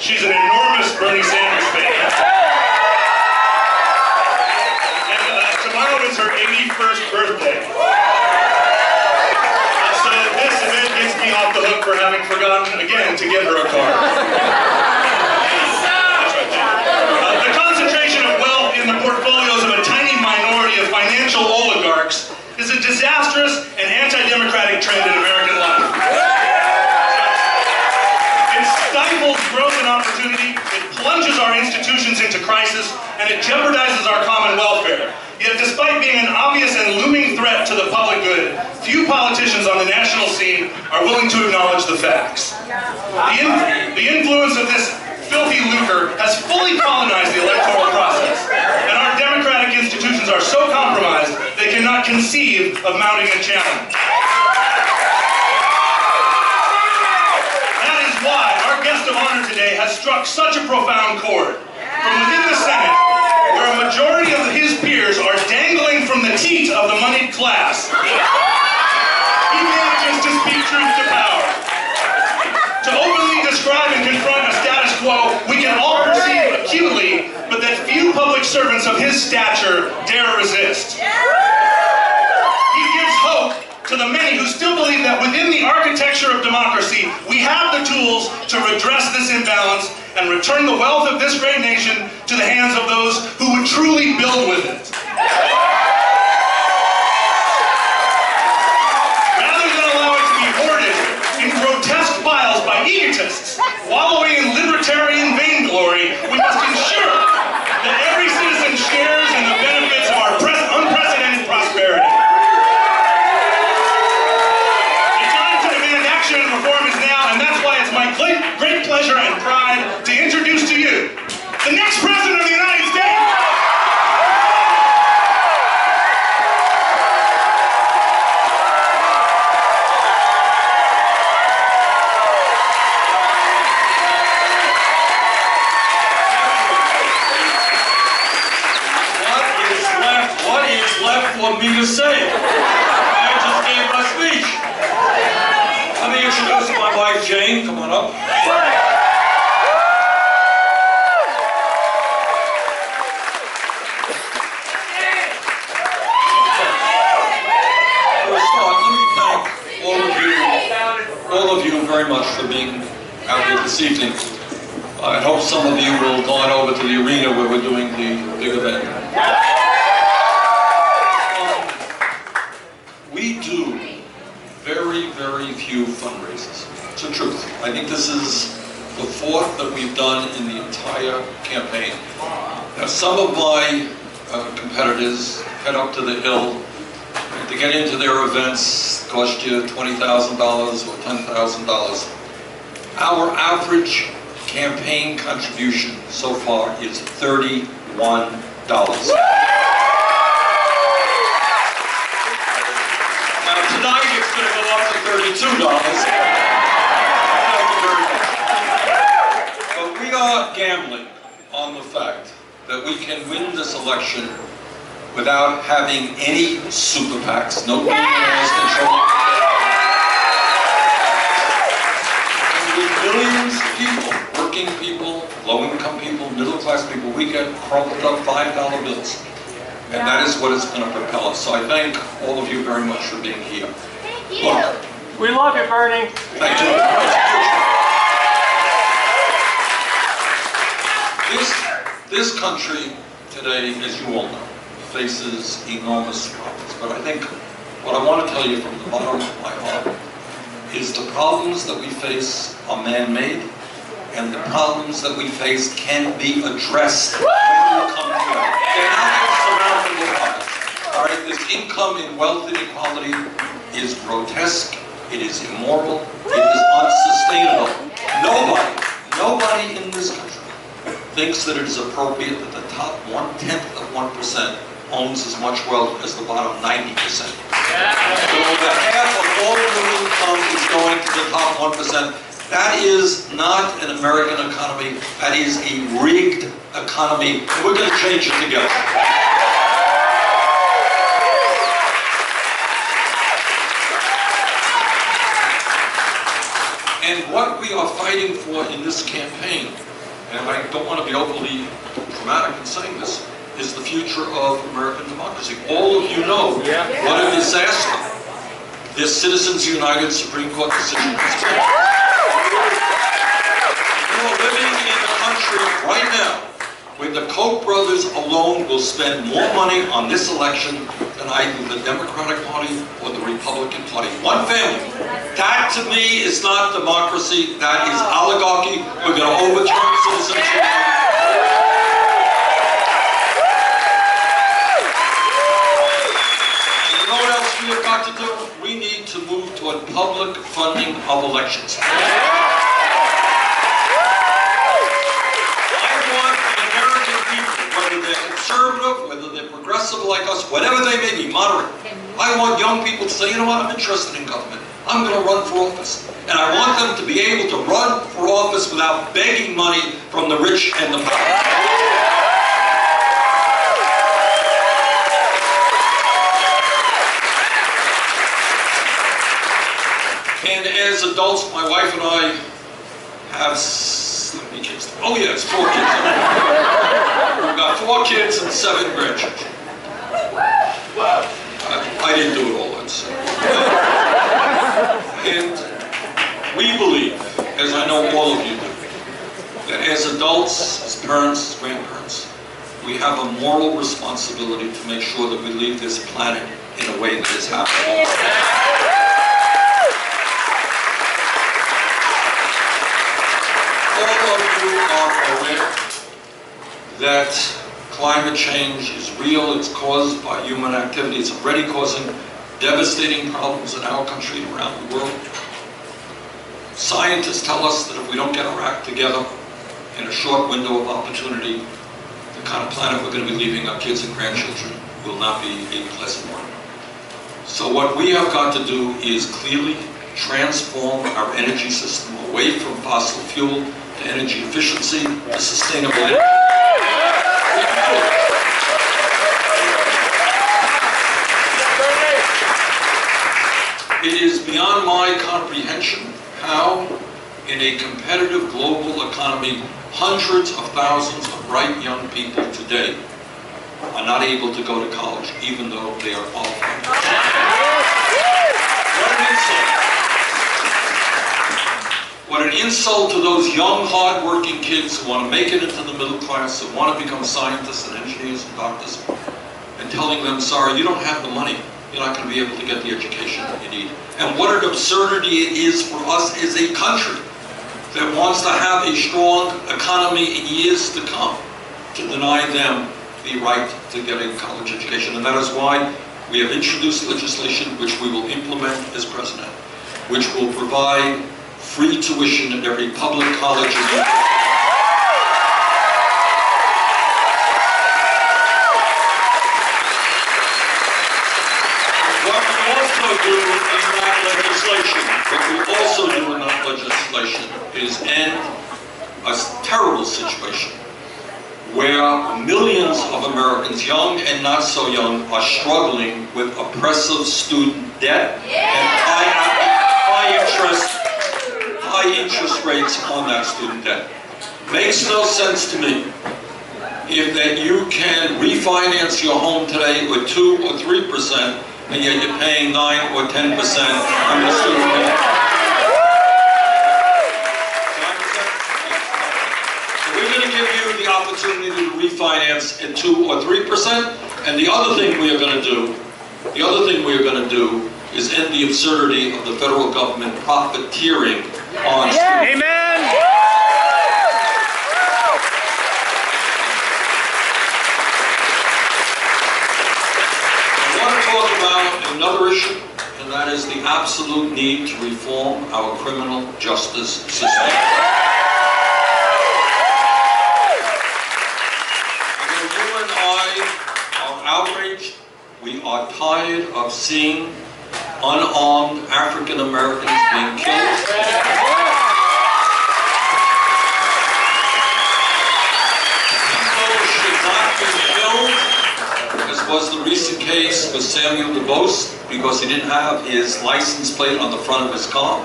She's an enormous Bernie Sanders fan. And tomorrow is her 81st birthday. So this event gets me off the hook for having forgotten again to get her a card. The concentration of wealth in the portfolios of a tiny minority of financial oligarchs is a disastrous and anti-democratic trend in American life. It stifles growth and opportunity, it plunges our institutions into crisis, and it jeopardizes our common welfare. Yet despite being an obvious and looming threat to the public good, few politicians on the national scene are willing to acknowledge the facts. The influence of this filthy lucre has fully colonized the electoral process, and our democratic institutions are so compromised they cannot conceive of mounting a challenge. That is why our guest of honor today has struck such a profound chord. From within the Senate, where a majority of his peers are dangling from the teat of the moneyed class, he manages to speak truth to power. To openly describe and confront a status quo we can all perceive acutely, but that few public servants of his stature dare resist. He gives hope to the many who still believe that within the architecture of democracy, we have the tools to redress this imbalance and return the wealth of this great nation to the hands of those who would truly build with it. Rather than allow it to be hoarded in grotesque piles by egotists wallowing in libertarian vainglory, we must ensure that every citizen shares in the benefits of our unprecedented prosperity. The time to demand action and reform is now, and that's why it's my great pleasure and pride to introduce to you the next President of the United States! What is left for me to say? I just gave my speech. Let me introduce my wife, Jane. Come on up. All of you very much for being out here this evening. I hope some of you will go on over to the arena where we're doing the big event. We do very, very few fundraisers. It's the truth. I think this is the fourth that we've done in the entire campaign. Now, some of my competitors head up to the Hill. To get into their events cost you $20,000 or $10,000. Our average campaign contribution so far is $31. Now tonight it's going to go up to $32. Thank you very much. But we are gambling on the fact that we can win this election without having any super PACs, no billionaires controlling. And with millions of people, working people, low-income people, middle-class people, we get crumpled up $5 bills. And that is what is going to propel us. So I thank all of you very much for being here. Thank you. Look, We love you, Bernie. thank you. This country today, as you all know, faces enormous problems. But I think what I want to tell you from the bottom of my heart is the problems that we face are man-made, and the problems that we face can be addressed when you come here. They're not insurmountable problems. All right, this income and wealth inequality is grotesque, it is immoral, it is unsustainable. Nobody in this country thinks that it is appropriate that the top 1/10 of 1% owns as much wealth as the bottom 90%. So the half of all the income is going to the top 1%. That is not an American economy. That is a rigged economy. We're going to change it together. And what we are fighting for in this campaign and I don't want to be overly dramatic in saying this, is the future of American democracy. All of you know what a disaster this Citizens United Supreme Court decision has been. You are living in a country right now where the Koch brothers alone will spend more money on this election than either the Democratic Party or the Republican Party. One family. That to me is not democracy, that is oligarchy. We're going to overturn citizenship. And you know what else we have got to do? We need to move toward public funding of elections. Whether they're conservative, whether they're progressive like us, whatever they may be, moderate. I want young people to say, you know what, I'm interested in government. I'm going to run for office. And I want them to be able to run for office without begging money from the rich and the powerful. And as adults, my wife and I have, how many kids? Oh yes, 4 kids. We've got 4 kids and 7 grandchildren. I didn't do it all, let's say. And we believe, as I know all of you do, that as adults, as parents, as grandparents, we have a moral responsibility to make sure that we leave this planet in a way that is happy. All of you are aware that climate change is real, it's caused by human activity, it's already causing devastating problems in our country and around the world. Scientists tell us that if we don't get our act together in a short window of opportunity, the kind of planet we're going to be leaving our kids and grandchildren will not be a pleasant one. So what we have got to do is clearly transform our energy system away from fossil fuel to energy efficiency, to sustainable energy. It is beyond my comprehension how, in a competitive global economy, hundreds of thousands of bright young people today are not able to go to college, even though they are qualified. What an insult. What an insult to those young, hard-working kids who want to make it into the middle class, who want to become scientists and engineers and doctors, and telling them, sorry, you don't have the money. You're not going to be able to get the education that you need. And what an absurdity it is for us as a country that wants to have a strong economy in years to come to deny them the right to get a college education. And that is why we have introduced legislation which we will implement as president, which will provide free tuition in every public college in the country. What we also do in that legislation is end a terrible situation where millions of Americans, young and not so young, are struggling with oppressive student debt and high interest rates on that student debt. Makes no sense to me if that you can refinance your home today with 2 or 3%, and yet you're paying 9 or 10% on the student debt. So we're going to give you the opportunity to refinance at 2 or 3%, and the other thing we are going to do is end the absurdity of the federal government profiteering on students. Amen! I want to talk about another issue, and that is the absolute need to reform our criminal justice system. Again, you and I are outraged. We are tired of seeing unarmed African Americans being killed. People should not be killed, as was the recent case with Samuel DuBose, because he didn't have his license plate on the front of his car.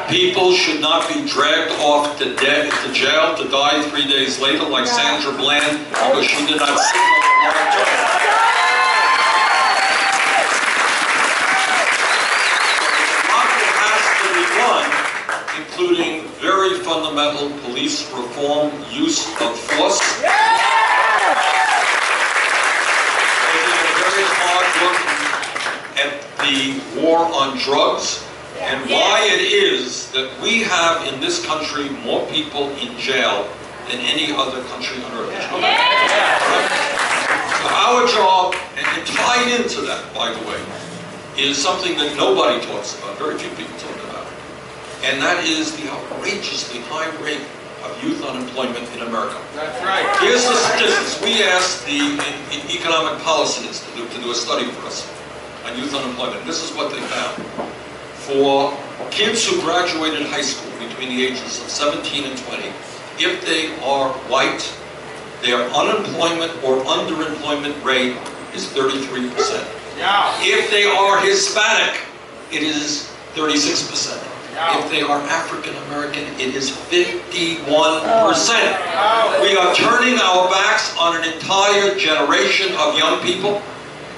People should not be dragged off to jail to die 3 days later like Sandra Bland because she did not signal the right time. A lot has to be done, including very fundamental police reform, use of force. Taking a very hard look at the war on drugs and why it is that we have in this country more people in jail than any other country on earth. So our job, and tied into that, by the way, is something that nobody talks about, very few people talk about, and that is the outrageously high rate of youth unemployment in America. That's right. Here's the statistics. We asked the Economic Policy Institute to do a study for us on youth unemployment. This is what they found. For kids who graduated high school between the ages of 17 and 20, if they are white, their unemployment or underemployment rate is 33%. Yeah. If they are Hispanic, it is 36%. Yeah. If they are African American, it is 51%. We are turning our backs on an entire generation of young people,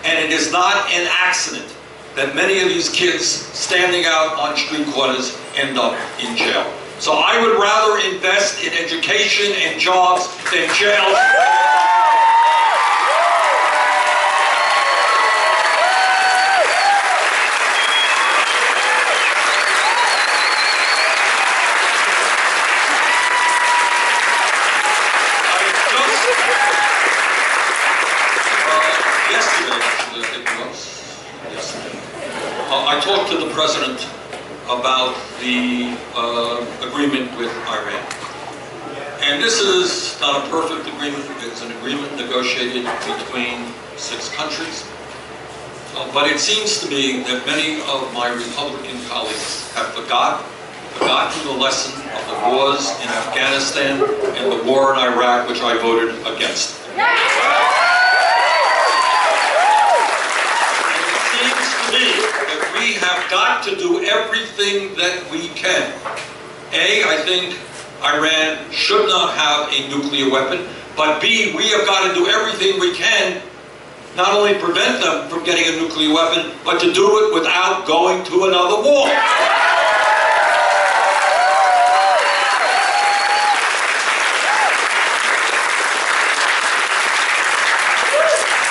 and it is not an accident that many of these kids standing out on street corners end up in jail. So I would rather invest in education and jobs than jail. I talked to the president about the agreement with Iran. And this is not a perfect agreement. It's an agreement negotiated between 6 countries. But it seems to me that many of my Republican colleagues have forgotten the lesson of the wars in Afghanistan and the war in Iraq, which I voted against. We have got to do everything that we can. A, I think Iran should not have a nuclear weapon, but B, we have got to do everything we can, not only prevent them from getting a nuclear weapon, but to do it without going to another war.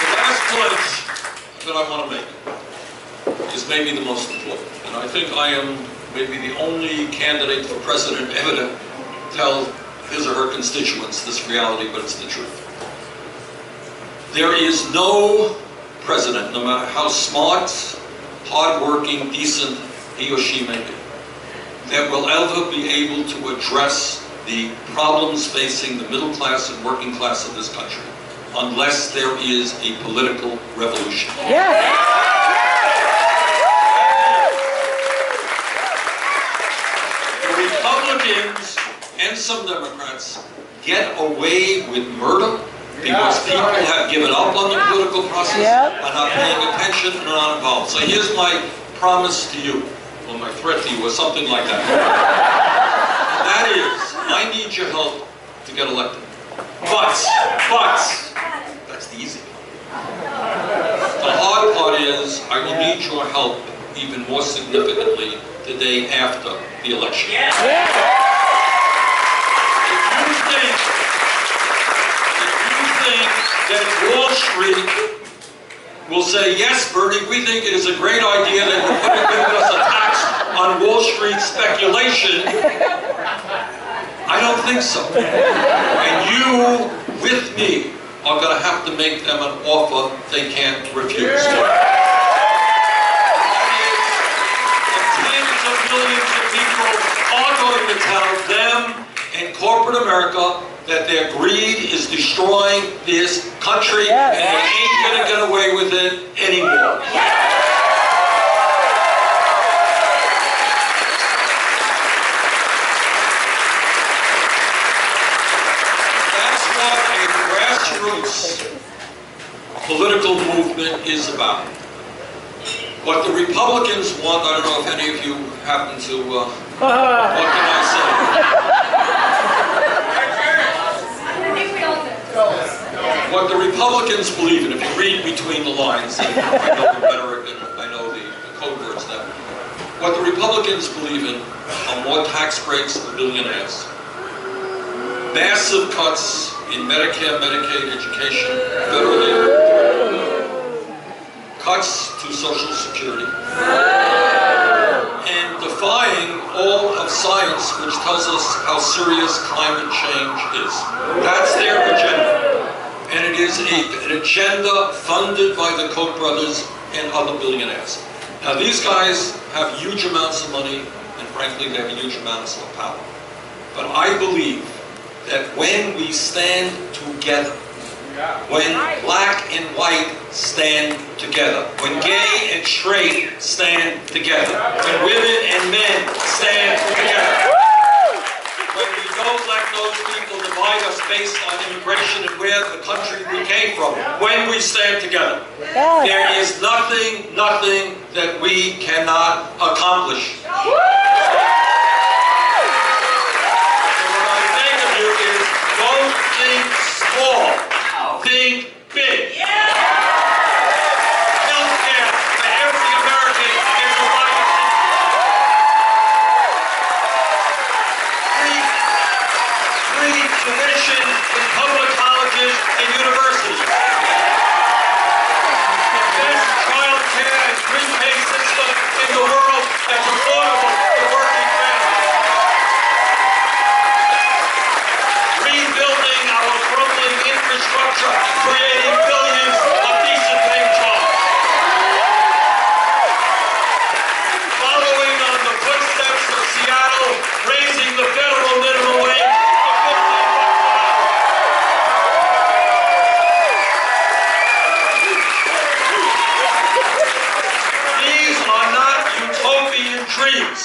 The last point that I want to make is maybe the most important. And I think I am maybe the only candidate for president ever to tell his or her constituents this reality, but it's the truth. There is no president, no matter how smart, hardworking, decent he or she may be, that will ever be able to address the problems facing the middle class and working class of this country unless there is a political revolution. Yeah. Republicans and some Democrats get away with murder because people have given up on the political process, are not paying attention, and are not involved. So here's my promise to you, or my threat to you, or something like that. And that is, I need your help to get elected. But, that's the easy part. The hard part is, I will need your help even more significantly the day after the election. If you think that Wall Street will say, yes, Bernie, we think it is a great idea that we're giving us a tax on Wall Street speculation, I don't think so. And you, with me, are going to have to make them an offer they can't refuse. Millions of people are going to tell them and corporate America that their greed is destroying this country and they ain't going to get away with it anymore. That's what a grassroots political movement is about. What the Republicans want, I don't know if any of you happen to What can I say? What the Republicans believe in, if you read between the lines, and I know the rhetoric and I know the code words now, what the Republicans believe in are more tax breaks for billionaires, massive cuts in Medicare, Medicaid, education, federal aid, cuts to Social Security, and defying all of science which tells us how serious climate change is. That's their agenda. And it is an agenda funded by the Koch brothers and other billionaires. Now these guys have huge amounts of money, and frankly they have huge amounts of power. But I believe that when we stand together, when black and white stand together, when gay and straight stand together, when women and men stand together, when we don't let those people divide us based on immigration and where the country we came from, when we stand together, there is nothing that we cannot accomplish. So what I beg of you is, don't think small, think big. Healthcare for every American is the right. Free tuition in public colleges and universities. Best child care and pre-K system in the world that's affordable to working families. Rebuilding our crumbling infrastructure, creating billions of decent paid jobs. Following on the footsteps of Seattle, raising the federal minimum wage to $15 an hour. These are not utopian dreams.